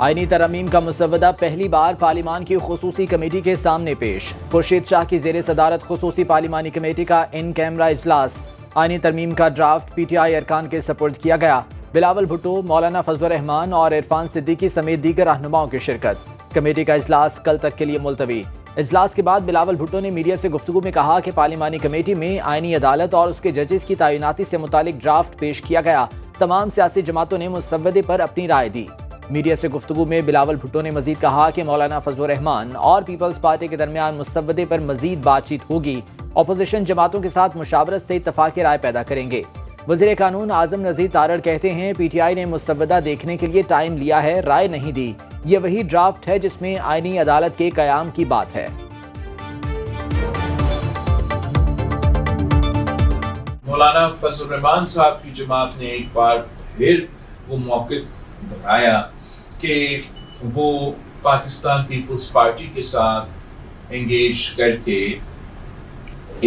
आईनी तरमीम का मुसव्वदा पहली बार पार्लिमान की खुसूसी कमेटी के सामने पेश। खुर्शीद शाह की जेर सदारत खुसूसी पार्लिमानी कमेटी का इन कैमरा इजलास। आईनी तरमीम का ड्राफ्ट PTI अरकान के सपुर्द किया गया। बिलावल भुट्टो, मौलाना फजलुर रहमान और इरफान सिद्दीकी समेत दीगर रहनुमाओं की शिरकत। कमेटी का इजलास कल तक के लिए मुलतवी। इजलास के बाद बिलावल भुट्टो ने मीडिया से गुफ्तगू में कहा कि पार्लिमानी कमेटी में आईनी अदालत और उसके जजेस की तैनाती से मुतालिक ड्राफ्ट पेश किया गया। तमाम सियासी जमातों ने मुसव्वदे पर अपनी राय दी। मीडिया से गुफ्तगू में बिलावल भुट्टो ने मजीद कहा कि मौलाना फजलुर रहमान और पीपल्स पार्टी के दरमियान मुसव्वदे पर मजीद बातचीत होगी। अपोजिशन जमातों के साथ मुशावरत से इत्तफाक राय पैदा करेंगे। वज़ीर कानून आजम नज़ीर तारड़ कहते हैं PTI ने मुसव्वदा देखने के लिए टाइम लिया है, राय नहीं दी। ये वही ड्राफ्ट है जिसमें आईनी अदालत के कयाम की बात है। मौलाना फजलुर रहमान साहब की जमात ने एक बार फिर वो मौक़िफ़ बताया कि वो पाकिस्तान पीपल्स पार्टी के साथ एंगेज करके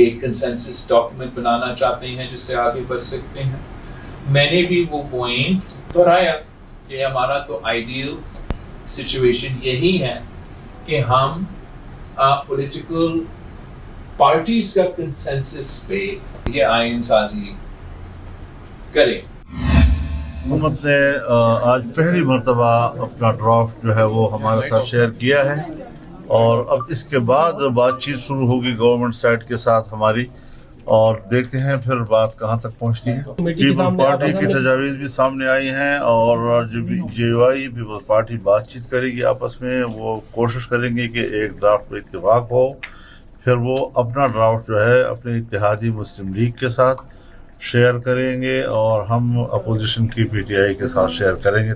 एक कंसेंसस डॉक्यूमेंट बनाना चाहते हैं जिससे आगे बढ़ सकते हैं। मैंने भी वो पॉइंट दोहराया कि हमारा तो आइडियल सिचुएशन यही है कि हम पॉलिटिकल पार्टीज का कंसेंसस पे ये आइन साजी करें। हुकूमत ने आज पहली मरतबा अपना ड्राफ्ट जो है वो हमारे साथ शेयर किया है और अब इसके बाद बातचीत शुरू होगी गवर्नमेंट साइड के साथ हमारी, और देखते हैं फिर बात कहाँ तक पहुँचती है। पीपल्स पार्टी की तजावीज़ भी सामने आई हैं और जो JUI पीपल्स पार्टी बातचीत करेगी आपस में, वो कोशिश करेंगे कि एक ड्राफ्ट पर इत्तेफाक हो। फिर वो अपना ड्राफ्ट जो है अपने इत्तेहादी मुस्लिम लीग के साथ शेयर करेंगे और हम अपोजिशन की PTI के साथ शेयर करेंगे।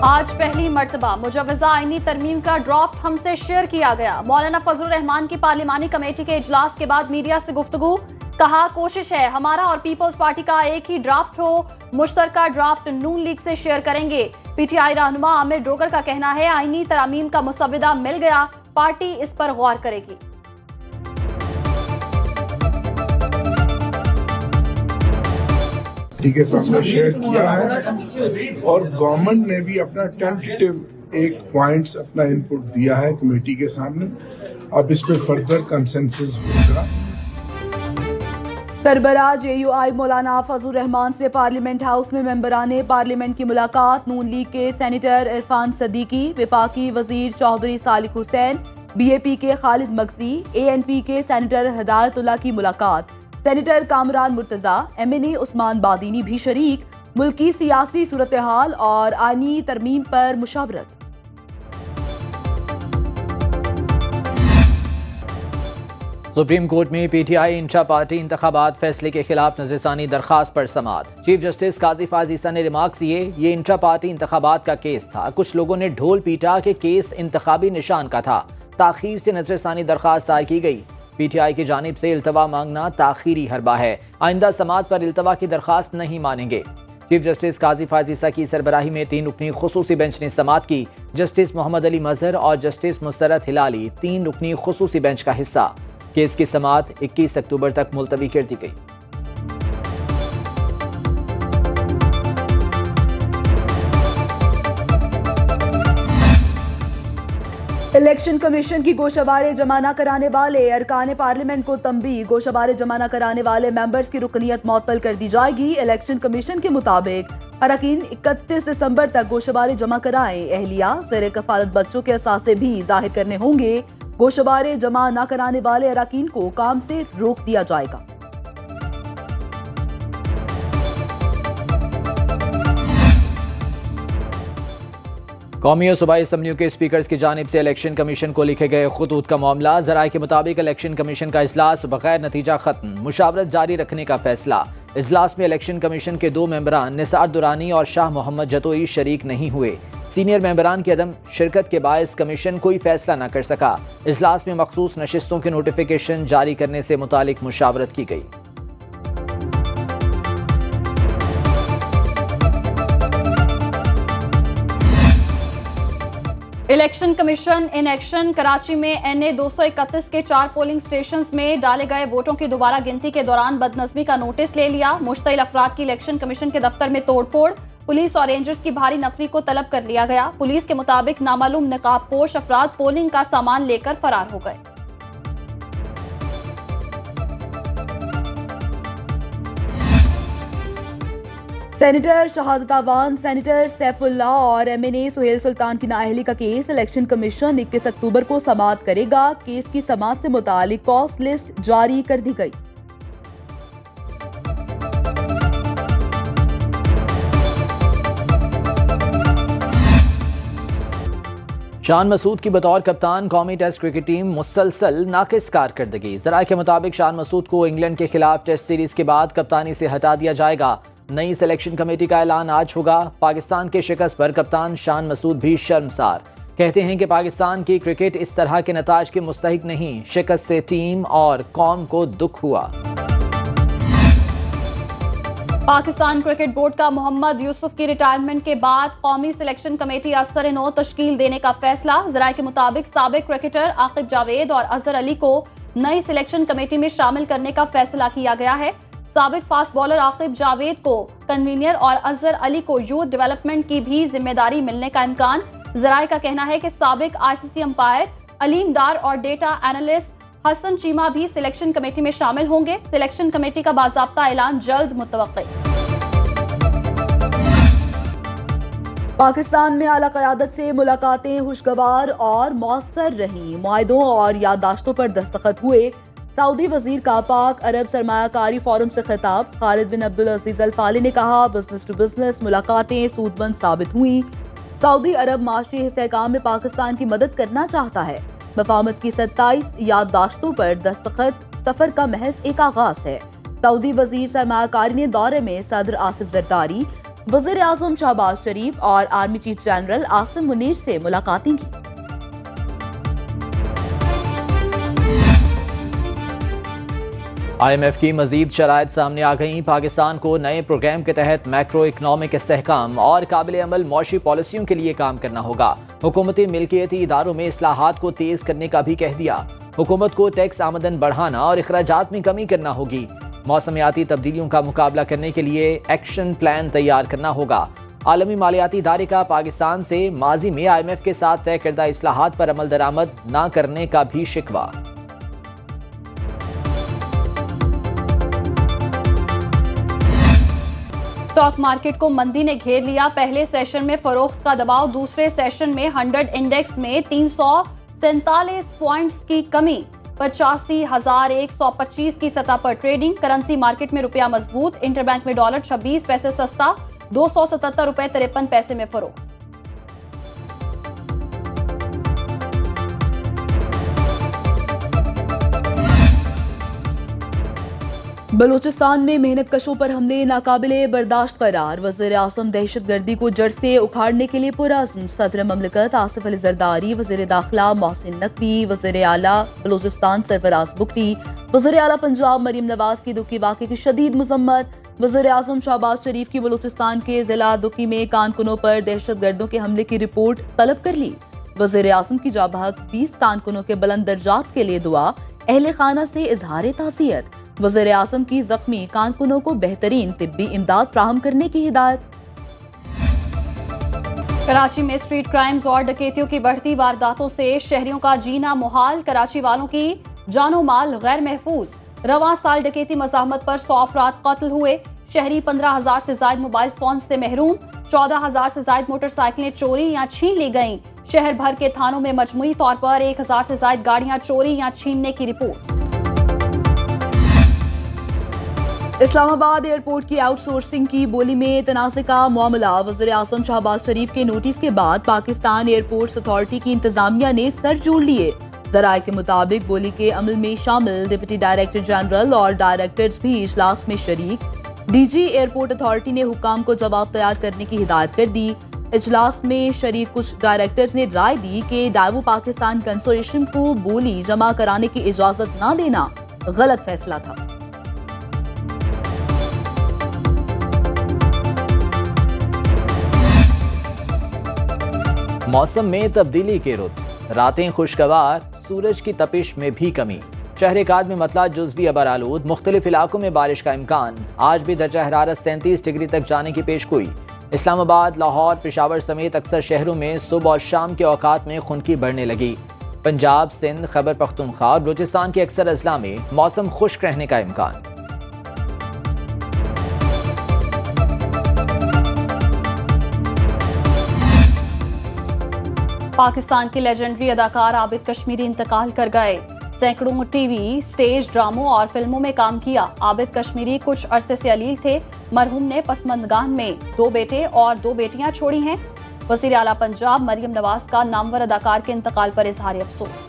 आज पहली मर्तबा मुजव्वज़ा आईनी तरमीम का ड्राफ्ट हमसे शेयर किया गया। मौलाना फजलुर रहमान की पार्लिमानी कमेटी के इजलास के बाद मीडिया से गुफ्तगू। कहा, कोशिश है हमारा और पीपल्स पार्टी का एक ही ड्राफ्ट हो। मुश्तरका ड्राफ्ट नून लीग से शेयर करेंगे। PTI रहनुमा आमिर डोगर का कहना है आईनी तरमीम का मुसव्वदा मिल गया, पार्टी इस पर गौर करेगी। ठीक है, हमने शेयर किया है और गवर्नमेंट ने भी अपना टेंटेटिव एक पॉइंट्स अपना इनपुट दिया है कमेटी के सामने। अब इस पे फर्दर कंसेंसस होगा। सरबराह JUI मौलाना फजलुर रहमान से पार्लियामेंट हाउस में मेंबराने पार्लियामेंट की मुलाकात। नून लीग के सेनेटर इरफान सिद्दीकी, वफाकी वजीर चौधरी सालिक हुसैन, BAP के खालिद मगजी, ANP के सेनेटर हिदायतुल्लाह की मुलाकात। सेनेटर कामरान मुर्तजा, MNA उस्मान बादीनी भी शरीक। मुल्की सियासी सूरत हाल और आईनी तरमीम पर मुशावरत। सुप्रीम कोर्ट में PTI इंट्रा पार्टी इंतखाबात फैसले के खिलाफ नज़रसानी दरखास्त पर समाअत। चीफ जस्टिस काजी फाज ईसा ने रिमार्क्स दिए, ये इंट्रा पार्टी इंतखाबात का केस था। कुछ लोगों ने ढोल पीटा कि केस इंतखाबी निशान का था। ताखीर से नज़रसानी दरखास्त दायर की गई। PTI की जानिब से इल्तवा मांगना ताखीरी हरबा है। आइंदा समाअत पर इल्तवा की दरखास्त नहीं मानेंगे। चीफ जस्टिस काजी फाज ईसा की सरबराही में 3 रुकनी खुसूसी बेंच ने समाअत की। जस्टिस मोहम्मद अली मजहर और जस्टिस मुसरत हिलाली 3 रुकनी खुसूसी बेंच का हिस्सा। केस की समाअत 21 अक्टूबर तक मुलतवी कर दी गई। इलेक्शन कमीशन की गोशवारे जमा न कराने वाले अरकान पार्लियामेंट को तंबीह। गोशवारे जमा न कराने वाले मेंबर्स की रुकनियत मुअत्तल कर दी जाएगी। इलेक्शन कमीशन के मुताबिक अरकान 31 दिसंबर तक गोशवारे जमा कराएं। अहलिया ज़ेर कफालत बच्चों के असासे भी जाहिर करने होंगे। गोशवारे जमा न कराने वाले अरकान को काम से रोक दिया जाएगा। कौमी और सूबाई असम्बलियों के स्पीकर्स की जानिब से इलेक्शन कमीशन को लिखे गए खुतूत का मामला। ज़राए के मुताबिक इलेक्शन कमीशन का इजलास बगैर नतीजा खत्म, मुशावरत जारी रखने का फैसला। इजलास में इलेक्शन कमीशन के 2 मेंबरान निसार दुरानी और शाह मोहम्मद जतोई शरीक नहीं हुए। सीनियर मेंबरान की अदम शिरकत के बायस कमीशन कोई फैसला न कर सका। इजलास में मखसूस नशिस्तों के नोटिफिकेशन जारी करने से मुतालिक मुशावरत की गई। Election commission in action. Karachi में NA 231 के 4 पोलिंग स्टेशंस में डाले गए वोटों की दोबारा गिनती के दौरान बदनज़मी का नोटिस ले लिया। मुश्तइल अफराद की इलेक्शन कमीशन के दफ्तर में तोड़फोड़। पुलिस और रेंजर्स की भारी नफरी को तलब कर लिया गया। पुलिस के मुताबिक नामालूम नकाबपोश अफराद पोलिंग का सामान लेकर फरार हो गए। सेनेटर शहादत अवान, सेनेटर सैफुल्लाह और एमएनए सुहेल सुल्तान की नाअहली का केस इलेक्शन कमीशन 21 अक्टूबर को समाअत करेगा। केस की समाअत से मुतालिक कॉस्ट लिस्ट जारी कर दी गई। शान मसूद की बतौर कप्तान कौमी टेस्ट क्रिकेट टीम मुसलसल नाकिस कारकर्दगी। जराये के मुताबिक शान मसूद को इंग्लैंड के खिलाफ टेस्ट सीरीज के बाद कप्तानी से हटा दिया जाएगा। नई सिलेक्शन कमेटी का ऐलान आज होगा। पाकिस्तान के शिकस्त पर कप्तान शान मसूद भी शर्मसार। कहते हैं कि पाकिस्तान की क्रिकेट इस तरह के नताज के मुस्तहिक नहीं। शिकस्त से टीम और कौम को दुख हुआ। पाकिस्तान क्रिकेट बोर्ड का मोहम्मद यूसुफ की रिटायरमेंट के बाद कौमी सिलेक्शन कमेटी असर-ए-नौ तश्कील देने का फैसला। जराये के मुताबिक साबिक क्रिकेटर आकिब जावेद और अजहर अली को नई सिलेक्शन कमेटी में शामिल करने का फैसला किया गया है। साबिक फास्ट बॉलर आकिब जावेद को कन्वीनर और अजहर अली को यूथ डेवलपमेंट की भी जिम्मेदारी मिलने का इम्कान। जराये का कहना है कि साबिक आईसीसी अंपायर अलीम डार और डेटा एनालिस्ट हसन चीमा भी सिलेक्शन कमेटी में शामिल होंगे। सिलेक्शन कमेटी का बाज़ाब्ता ऐलान जल्द मुतवक्किल। पाकिस्तान में आला क़यादत से मुलाकातें खुशगवार और मौसर रहीं। मुआहदों और याददाश्तों पर दस्तखत हुए। सऊदी वजीर का पाक अरब सरमायाकारी फोरम से खिताब। खालिद बिन अब्दुल अजीज अल फाली ने कहा, बिजनेस टू बिजनेस मुलाकातें सूदमंद साबित हुई। सऊदी अरब माशी इस्तेहकाम में पाकिस्तान की मदद करना चाहता है। मफाहमत की 27 याददाश्तों पर दस्तखत सफर का महज एक आगाज है। सऊदी वजीर सरमायाकारी ने दौरे में सदर आसिफ जरदारी, वजीर आजम शहबाज शरीफ और army chief general Asim Munir से मुलाकातें की। IMF की मजीद शराइत सामने आ गई। पाकिस्तान को नए प्रोग्राम के तहत मैक्रो इकनॉमिक इस्तेहकाम और काबिल अमल मौशी पॉलिसियों के लिए काम करना होगा। हुकूमती मिल्कियती इदारों में इस्लाहात को तेज करने का भी कह दिया। हुकूमत को टैक्स आमदन बढ़ाना और अखराजात में कमी करना होगी। मौसमियाती तब्दीलियों का मुकाबला करने के लिए एक्शन प्लान तैयार करना होगा। आलमी मालियाती इदारे का पाकिस्तान से माजी में IMF के साथ तय करदा इस्लाहात पर अमल दरामद न करने का भी शिकवा। स्टॉक मार्केट को मंदी ने घेर लिया। पहले सेशन में फरोख्त का दबाव, दूसरे सेशन में 100 इंडेक्स में 347 पॉइंट्स की कमी, 85,125 की सतह पर ट्रेडिंग। करेंसी मार्केट में रुपया मजबूत। इंटरबैंक में डॉलर 26 पैसे सस्ता, 277 रुपए 53 पैसे में फरोख्त। बलूचिस्तान में मेहनत कशों पर हमले नाकाबिले बर्दाश्त करार। वज़ीर आज़म दहशतगर्दी को जड़ से उखाड़ने के लिए पुरअज़्म। सदर ममलिकत आसिफ अली जरदारी, वज़ीर दाखिला मोहसिन नकवी, वज़ीर आला बलूचिस्तान सरफराज बुगटी, वज़ीर आला पंजाब मरीम नवाज की दुखी वाक़े की शदीद मज़म्मत। वज़ीर आज़म शहबाज शरीफ की बलूचिस्तान के ज़िला दुखी में कारकुनों पर दहशतगर्दों के हमले की रिपोर्ट तलब कर ली। वज़ीर आज़म की जाबहक 20 कारकुनों के बुलंद दर्जात के लिए दुआ। अहले खाना से इजहार ताज़ियत। वज़ीर आज़म की जख्मी कारकुनों को बेहतरीन तिब्बी इमदाद फ्राहम करने की हिदायत। कराची में स्ट्रीट क्राइम्स और डकैतियों की बढ़ती वारदातों से शहरियों का जीना मुहाल। कराची वालों की जानो माल गैर महफूज। रवां साल डकैती मज़ाहमत पर 100 अफराद कत्ल हुए। शहरी 15,000 से ज्यादा मोबाइल फोन से महरूम। 14,000 से ज्यादा मोटरसाइकिलें चोरी या छीन ली गईं। शहर भर के थानों में मजमूई तौर पर 1,000 से ज्यादा गाड़ियां चोरी या छीनने की रिपोर्ट। इस्लामाबाद एयरपोर्ट की आउटसोर्सिंग की बोली में तनाज़े का मामला। वज़ीर आज़म शहबाज शरीफ के नोटिस के बाद पाकिस्तान एयरपोर्ट्स अथॉरिटी की इंतजामिया ने सर जोड़ लिए। ज़राए के मुताबिक बोली के अमल में शामिल डिप्टी डायरेक्टर जनरल और डायरेक्टर्स भी इजलास में शरीक। DG एयरपोर्ट अथॉरिटी ने हुक्काम को जवाब तैयार करने की हिदायत कर दी। इजलास में शरीक कुछ डायरेक्टर्स ने राय दी कि दावो पाकिस्तान कंसोर्शियम को बोली जमा कराने की इजाजत न देना गलत फैसला था। मौसम में तब्दीली के रुत, रातें खुशगवार, सूरज की तपिश में भी कमी। शहर-ए-काद में मतला जुज़वी अबरालूद, मुख्तलिफ इलाकों में बारिश का इम्कान। आज भी दर्जा हरारत 37 डिग्री तक जाने की पेशगोई। इस्लामाबाद, लाहौर, पेशावर समेत अक्सर शहरों में सुबह और शाम के औकात में खुनकी बढ़ने लगी। पंजाब, सिंध, खैबर पख्तूनख्वा और बलूचिस्तान के अक्सर अजला में मौसम खुश्क रहने का इम्कान। पाकिस्तान के लेजेंडरी अदाकार आबिद कश्मीरी इंतकाल कर गए। सैकड़ों टीवी, स्टेज ड्रामों और फिल्मों में काम किया। आबिद कश्मीरी कुछ अरसे से अलील थे। मरहूम ने पसमंदगान में 2 बेटे और 2 बेटियां छोड़ी हैं। वज़ीर आला पंजाब मरियम नवाज का नामवर अदाकार के इंतकाल पर इजहार अफसोस।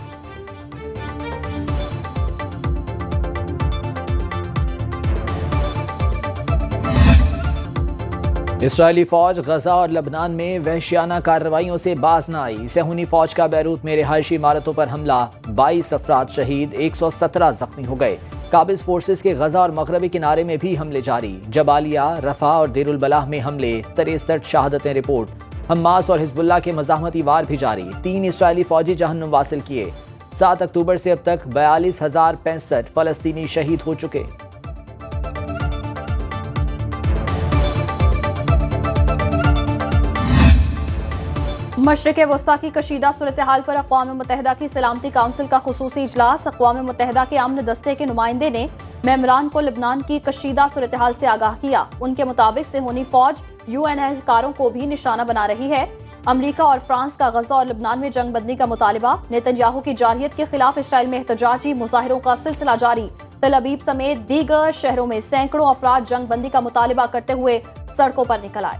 इसराइली फौज गजा और लबनान में वहशियाना कार्रवाइयों से बाज न आई। सहूनी फौज का बैरूत में रिहायशी इमारतों पर हमला, 22 अफराद शहीद, 117 जख्मी हो गए। काबिज फोर्सेस के गजा और मगरबी किनारे में भी हमले जारी। जबालिया, रफा और देरुल बलाह में हमले, 63 शहादतें रिपोर्ट। हमास और हिजबुल्लाह के मज़ाहमती वार भी जारी। 3 इसराइली फौजी जहन्नुम वासिल किए। 7 अक्टूबर से अब तक 42,065 फलस्तीनी शहीद हो चुके। मशरिक़ वस्ता की कशीदा सूरत हाल पर अक़वाम मुत्तहिदा की सलामती काउंसिल का खुसूसी इजलास। अक़वाम मुत्तहिदा के अमन दस्ते के नुमाइंदे ने मेम्बरान को लबनान की कशीदा सूरत हाल से आगाह किया। उनके मुताबिक सेहूनी फौज UN एहलकारों को भी निशाना बना रही है। अमरीका और फ्रांस का गजा और लबनान में जंग बंदी का मुतालबा। नेतन्याहू की जारहियत के खिलाफ इसराइल में एहतजाजी मुजाहिरों का सिलसिला जारी। तल अबीब समेत दीगर शहरों में सैकड़ों अफराद जंग बंदी का मुतालबा करते हुए सड़कों पर निकल आए।